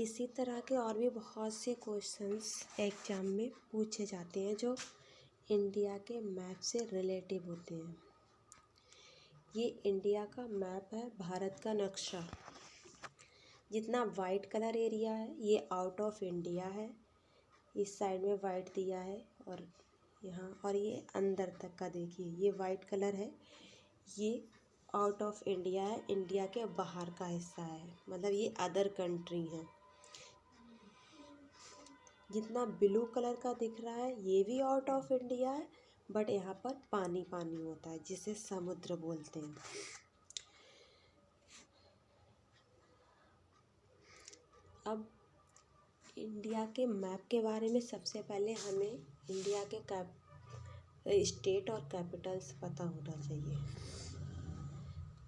इसी तरह के और भी बहुत से क्वेश्चंस एग्जाम में पूछे जाते हैं जो इंडिया के मैप से रिलेटिव होते हैं। ये इंडिया का मैप है, भारत का नक्शा। जितना वाइट कलर एरिया है ये आउट ऑफ इंडिया है, इस साइड में वाइट दिया है और यहाँ, और ये अंदर तक का देखिए ये वाइट कलर है, ये आउट ऑफ इंडिया है, इंडिया के बाहर का हिस्सा है, मतलब ये अदर कंट्री है। जितना ब्लू कलर का दिख रहा है ये भी आउट ऑफ इंडिया है, बट यहाँ पर पानी पानी होता है जिसे समुद्र बोलते हैं। अब इंडिया के मैप के बारे में सबसे पहले हमें इंडिया के स्टेट और कैपिटल्स पता होना चाहिए,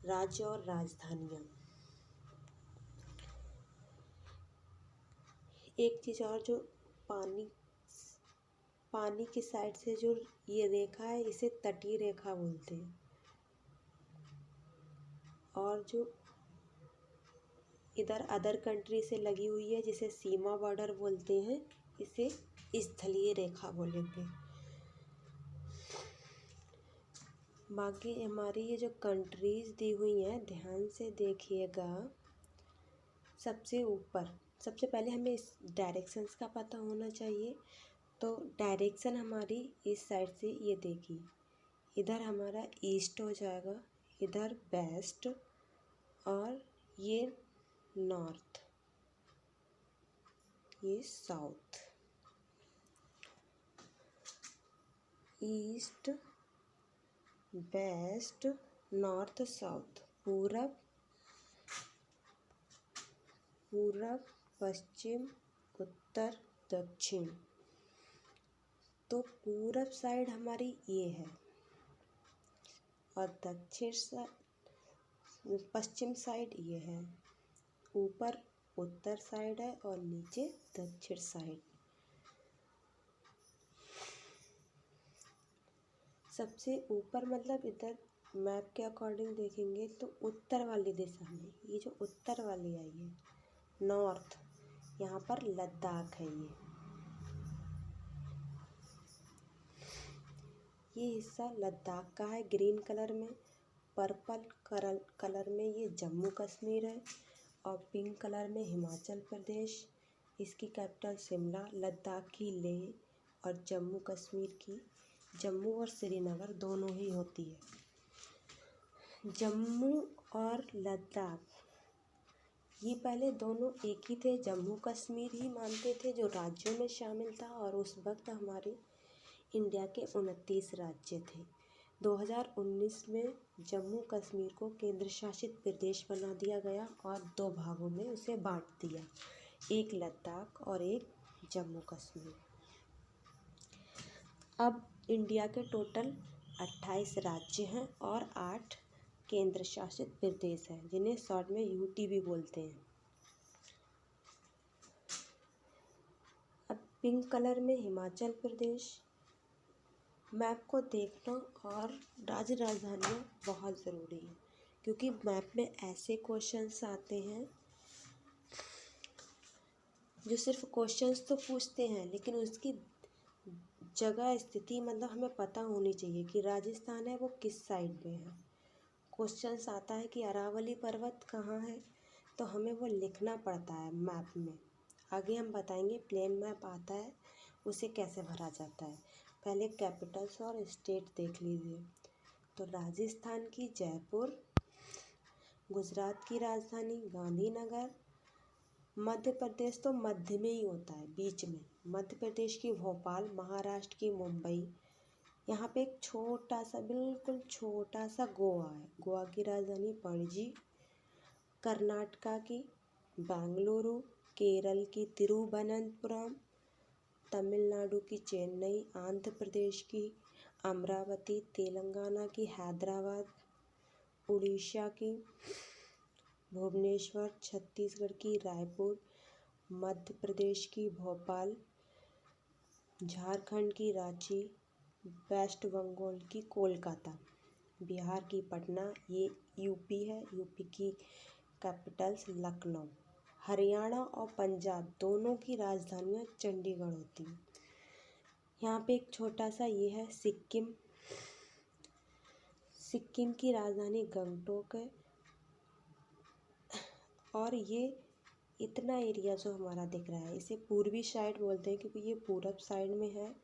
राज्य और राजधानियाँ। एक चीज़ और, जो पानी की साइड से जो ये रेखा है इसे तटीय रेखा बोलते हैं, और जो इधर अदर कंट्री से लगी हुई है जिसे सीमा बॉर्डर बोलते हैं, इसे स्थलीय रेखा बोलेंगे। बाकी हमारी ये जो कंट्रीज दी हुई हैं ध्यान से देखिएगा। सबसे ऊपर सबसे पहले हमें इस डायरेक्शंस का पता होना चाहिए। तो डायरेक्शन हमारी इस साइड से, ये देखिए इधर हमारा ईस्ट हो जाएगा, इधर वेस्ट, और ये नॉर्थ, ये south. East west north south, पूरब पश्चिम उत्तर दक्षिण। तो पूरब साइड हमारी ये है, और पश्चिम साइड ये है। ऊपर उत्तर साइड है और नीचे दक्षिण साइड। सबसे ऊपर मतलब इधर मैप के अकॉर्डिंग देखेंगे तो उत्तर वाली दिशा में, ये जो उत्तर वाली आई है नॉर्थ, यहाँ पर लद्दाख है। ये हिस्सा लद्दाख का है ग्रीन कलर में, पर्पल कलर में ये जम्मू कश्मीर है, और पिंक कलर में हिमाचल प्रदेश, इसकी कैपिटल शिमला, लद्दाख की लेह, और जम्मू कश्मीर की जम्मू और श्रीनगर दोनों ही होती है। जम्मू और लद्दाख ये पहले दोनों एक ही थे, जम्मू कश्मीर ही मानते थे जो राज्यों में शामिल था, और उस वक्त हमारे इंडिया के 29 राज्य थे। 2019 में जम्मू कश्मीर को केंद्र शासित प्रदेश बना दिया गया और 2 भागों में उसे बांट दिया, एक लद्दाख और एक जम्मू कश्मीर। अब इंडिया के टोटल 28 राज्य हैं और 8 केंद्र शासित प्रदेश हैं, जिन्हें शॉर्ट में यूटी भी बोलते हैं। अब पिंक कलर में हिमाचल प्रदेश। मैप को देखना और राज्य राजधानियाँ बहुत ज़रूरी है, क्योंकि मैप में ऐसे क्वेश्चंस आते हैं जो सिर्फ क्वेश्चंस तो पूछते हैं, लेकिन उसकी जगह स्थिति मतलब हमें पता होनी चाहिए कि राजस्थान है वो किस साइड में है। क्वेश्चंस आता है कि अरावली पर्वत कहाँ है, तो हमें वो लिखना पड़ता है मैप में। आगे हम बताएंगे प्लेन मैप आता है उसे कैसे भरा जाता है। पहले कैपिटल्स और स्टेट देख लीजिए। तो राजस्थान की जयपुर, गुजरात की राजधानी गांधीनगर, मध्य प्रदेश तो मध्य में ही होता है, बीच में, मध्य प्रदेश की भोपाल, महाराष्ट्र की मुंबई, यहाँ पे एक छोटा सा, बिल्कुल छोटा सा गोवा है, गोवा की राजधानी पणजी, कर्नाटका की बेंगलुरु, केरल की तिरुवनंतपुरम, तमिलनाडु की चेन्नई, आंध्र प्रदेश की अमरावती, तेलंगाना की हैदराबाद, उड़ीसा की भुवनेश्वर, छत्तीसगढ़ की रायपुर, मध्य प्रदेश की भोपाल, झारखंड की रांची, वेस्ट बंगाल की कोलकाता, बिहार की पटना, ये यूपी है, यूपी की कैपिटल्स लखनऊ, हरियाणा और पंजाब दोनों की राजधानियाँ चंडीगढ़ होती हैं। यहाँ पे एक छोटा सा ये है सिक्किम। सिक्किम की राजधानी गंगटोक है। और ये इतना एरिया जो हमारा दिख रहा है इसे पूर्वी साइड बोलते हैं, क्योंकि ये पूरब साइड में है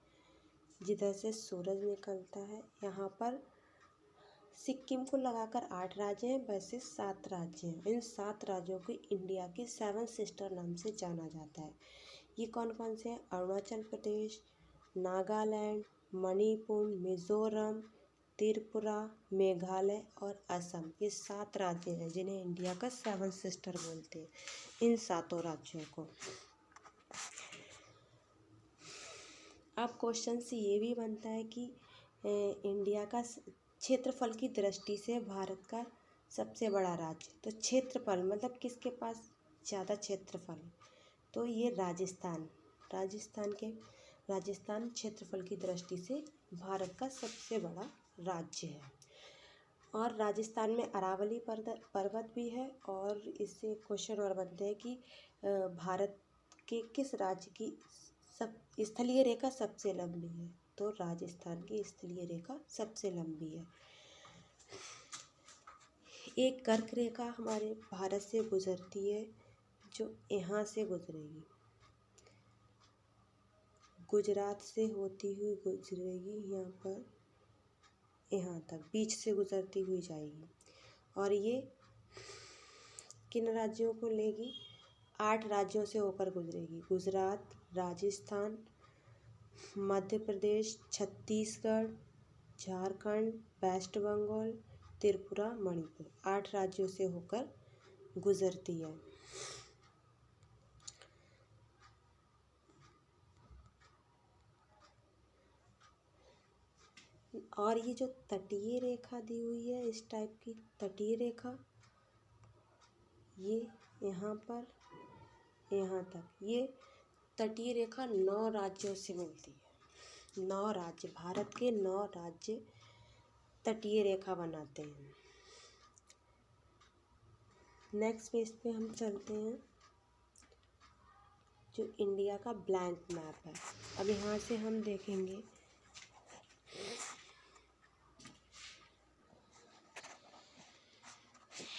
जिधर से सूरज निकलता है। यहाँ पर सिक्किम को लगाकर 8 राज्य हैं, वैसे 7 राज्य हैं। इन 7 राज्यों को इंडिया के 7 सिस्टर नाम से जाना जाता है। ये कौन कौन से हैं? अरुणाचल प्रदेश, नागालैंड, मणिपुर, मिज़ोरम, त्रिपुरा, मेघालय और असम। ये 7 राज्य हैं जिन्हें इंडिया का 7 सिस्टर बोलते हैं। इन 7 राज्यों को अब क्वेश्चन से ये भी बनता है कि इंडिया का क्षेत्रफल की दृष्टि से भारत का सबसे बड़ा राज्य, तो क्षेत्रफल मतलब किसके पास ज़्यादा क्षेत्रफल है? तो ये राजस्थान क्षेत्रफल की दृष्टि से भारत का सबसे बड़ा राज्य है। और राजस्थान में अरावली पर्वत भी है। और इससे क्वेश्चन और बनते हैं कि भारत के किस राज्य की स्थलीय रेखा सबसे लंबी है? तो राजस्थान की स्थलीय रेखा सबसे लंबी है। एक कर्क रेखा हमारे भारत से गुजरती है जो यहाँ से गुजरेगी, गुजरात से होती हुई गुजरेगी, यहाँ पर यहाँ तक बीच से गुजरती हुई जाएगी। और ये किन राज्यों को लेगी? 8 राज्यों से होकर गुजरेगी। गुजरात, राजस्थान, मध्य प्रदेश, छत्तीसगढ़, झारखंड, वेस्ट बंगाल, त्रिपुरा, मणिपुर। 8 राज्यों से होकर गुजरती है। और ये जो तटीय रेखा दी हुई है, इस टाइप की तटीय रेखा, ये यहाँ पर यहाँ तक, ये तटीय रेखा 9 राज्यों से मिलती है। 9 राज्य, भारत के 9 राज्य तटीय रेखा बनाते हैं। नेक्स्ट पेज पे हम चलते हैं, जो इंडिया का ब्लैंक मैप है। अब यहाँ से हम देखेंगे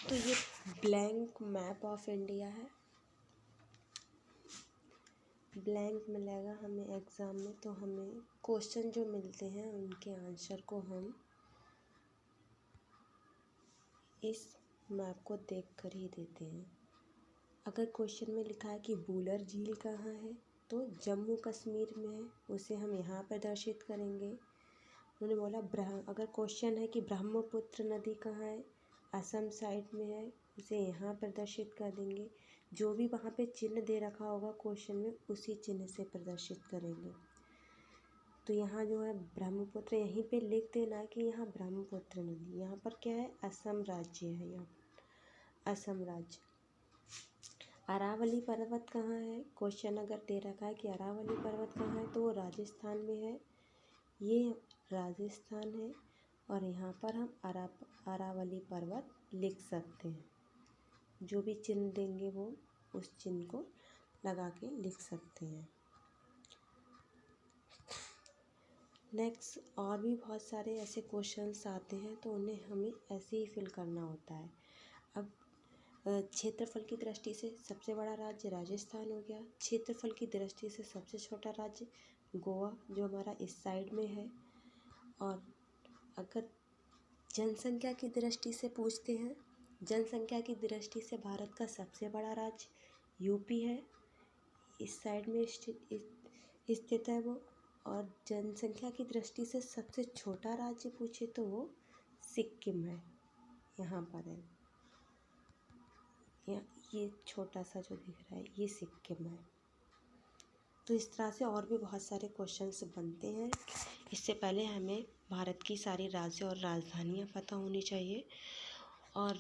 तो ये ब्लैंक मैप ऑफ इंडिया है। ब्लैंक मिलेगा हमें एग्ज़ाम में, तो हमें क्वेश्चन जो मिलते हैं उनके आंसर को हम इस मैप को देखकर ही देते हैं। अगर क्वेश्चन में लिखा है कि वुलर झील कहाँ है, तो जम्मू कश्मीर में है, उसे हम यहाँ प्रदर्शित करेंगे। उन्होंने बोला अगर क्वेश्चन है कि ब्रह्मपुत्र नदी कहाँ है, असम साइड में है, उसे यहाँ प्रदर्शित कर देंगे। जो भी वहाँ पे चिन्ह दे रखा होगा क्वेश्चन में, उसी चिन्ह से प्रदर्शित करेंगे। तो यहाँ जो है ब्रह्मपुत्र, यहीं पे लिख देना है कि यहाँ ब्रह्मपुत्र नदी, यहाँ पर क्या है? असम राज्य है, यहाँ असम राज्य। अरावली पर्वत कहाँ है? क्वेश्चन अगर दे रखा है कि अरावली पर्वत कहाँ है, तो वो राजस्थान में है, ये राजस्थान है। और यहाँ पर हम अरावली पर्वत लिख सकते हैं। जो भी चिन्ह देंगे वो उस चिन्ह को लगा के लिख सकते हैं। नेक्स्ट और भी बहुत सारे ऐसे क्वेश्चंस आते हैं, तो उन्हें हमें ऐसे ही फिल करना होता है। अब क्षेत्रफल की दृष्टि से सबसे बड़ा राज्य राजस्थान हो गया। क्षेत्रफल की दृष्टि से सबसे छोटा राज्य गोवा, जो हमारा इस साइड में है। और अगर जनसंख्या की दृष्टि से पूछते हैं, जनसंख्या की दृष्टि से भारत का सबसे बड़ा राज्य यूपी है, इस साइड में स्थित है वो। और जनसंख्या की दृष्टि से सबसे छोटा राज्य पूछे तो वो सिक्किम है, यहाँ पर है। ये छोटा सा जो दिख रहा है ये सिक्किम है। तो इस तरह से और भी बहुत सारे क्वेश्चंस बनते हैं। इससे पहले हमें भारत की सारी राज्य और राजधानियाँ पता होनी चाहिए, और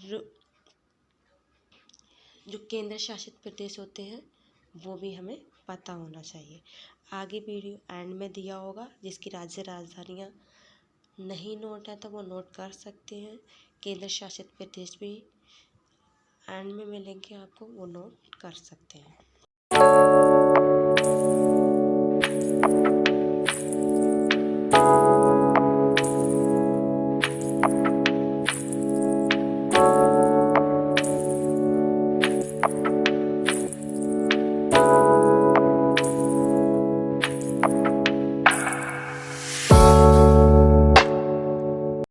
जो केंद्र शासित प्रदेश होते हैं वो भी हमें पता होना चाहिए। आगे वीडियो एंड में दिया होगा, जिसकी राज्य राजधानियाँ नहीं नोट है तो वो नोट कर सकते हैं। केंद्र शासित प्रदेश भी एंड में मिलेंगे, आपको वो नोट कर सकते हैं।